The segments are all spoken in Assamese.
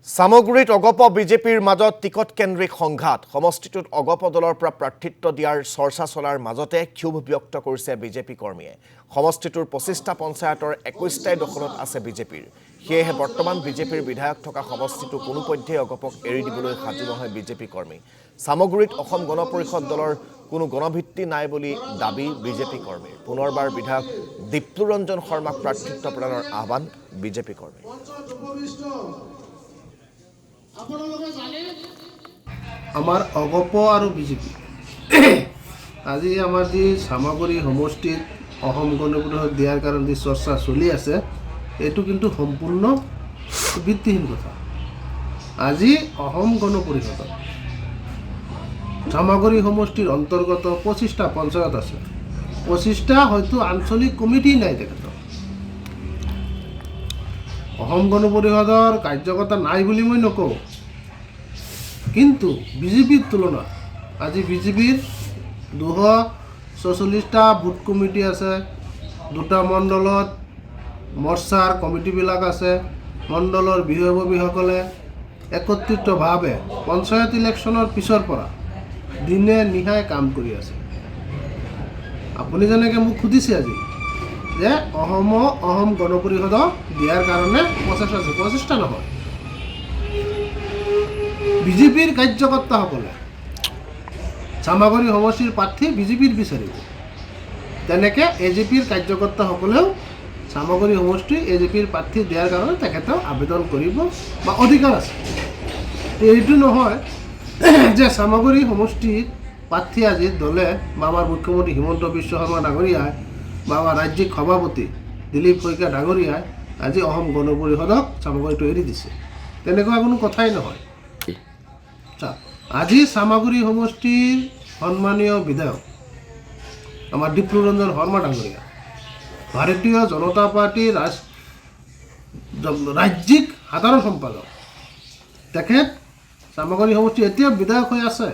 সামগ্ৰীত অগপ বিজেপিৰ মাজত টিকট কেন্দ্ৰিক সংঘাত সমষ্টিটোত অগপ দলৰ পৰা প্ৰাৰ্থিত্ব দিয়াৰ চৰ্চা চলাৰ মাজতে ক্ষোভ ব্যক্ত কৰিছে বিজেপি কৰ্মীয়ে সমষ্টিটোৰ 25টা পঞ্চায়তৰ 21টাই দখলত আছে বিজেপিৰ সেয়েহে বৰ্তমান বিজেপিৰ বিধায়ক থকা সমষ্টিটো কোনোপধ্যে অগপক এৰি দিবলৈ সাজু নহয় বিজেপি কৰ্মী সামগ্ৰীত অসম গণ পৰিষদ দলৰ কোনো গণভিত্তি নাই বুলি দাবী বিজেপি কৰ্মীৰ পুনৰবাৰ বিধায়ক দীপ্লুৰঞ্জন শৰ্মাক প্ৰাৰ্থিত্ব প্ৰদানৰ আহ্বান বিজেপি কৰ্মীৰ আমাৰ অগপ আৰু বিজেপি আজি আমাৰ যি সামগ্ৰী সমষ্টিত অসম গণ পৰিষদ দিয়াৰ কাৰণে যি চৰ্চা চলি আছে এইটো কিন্তু সম্পূৰ্ণ ভিত্তিহীন কথা আজি অসম গণ পৰিষদত সামগ্ৰী সমষ্টিৰ অন্তৰ্গত 25টা পঞ্চায়ত আছে 25টা হয়তো আঞ্চলিক কমিটি নাই তেখেতৰ অসম গণ পৰিষদৰ কাৰ্যকৰ্তা নাই বুলি মই নকওঁ কিন্তু বিজেপিৰ তুলনাত আজি বিজেপিৰ 244টা বুথ কমিটি আছে দুটা মণ্ডলত মৰ্চাৰ কমিটিবিলাক আছে মণ্ডলৰ বিভাৱীসকলে একত্ৰিতভাৱে পঞ্চায়ত ইলেকশ্যনৰ পিছৰ পৰা দিনে নিশাই কাম কৰি আছে আপুনি যেনেকৈ মোক সুধিছে আজি যে অসম গণ পৰিষদক দিয়াৰ কাৰণে প্ৰচেষ্টা নহয় বিজেপিৰ কাৰ্যকৰ্তাসকলে সামগ্ৰী সমষ্টিৰ প্ৰাৰ্থী বিজেপিৰ বিচাৰিব তেনেকৈ এজেপিৰ কাৰ্যকৰ্তাসকলেও সামগ্ৰী সমষ্টি এজেপিৰ প্ৰাৰ্থী দিয়াৰ কাৰণে তেখেতক আবেদন কৰিব বা অধিকাৰ আছে এইটো নহয় যে সামগ্ৰী সমষ্টিৰ প্ৰাৰ্থী আজি দলে বা আমাৰ মুখ্যমন্ত্ৰী হিমন্ত বিশ্ব শৰ্মা ডাঙৰীয়াই বা আমাৰ ৰাজ্যিক সভাপতি দিলীপ শইকীয়া ডাঙৰীয়াই আজি অসম গণ পৰিষদক সামগ্ৰীটো এৰি দিছে তেনেকুৱা কোনো কথাই নহয় আজি সামগ্ৰী সমষ্টিৰ সন্মানীয় বিধায়ক আমাৰ দীপ্লুৰঞ্জন শৰ্মা ডাঙৰীয়া ভাৰতীয় জনতা পাৰ্টীৰ ৰাজ্যিক সাধাৰণ সম্পাদক তেখেত সামগ্ৰী সমষ্টি এতিয়া বিধায়ক হৈ আছে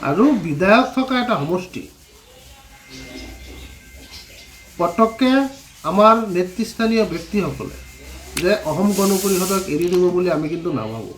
আৰু বিধায়ক থকা এটা সমষ্টি পটককৈ আমাৰ নেতৃস্থানীয় ব্যক্তিসকলে যে অসম গণ পৰিষদক এৰি দিব বুলি আমি কিন্তু নাভাবোঁ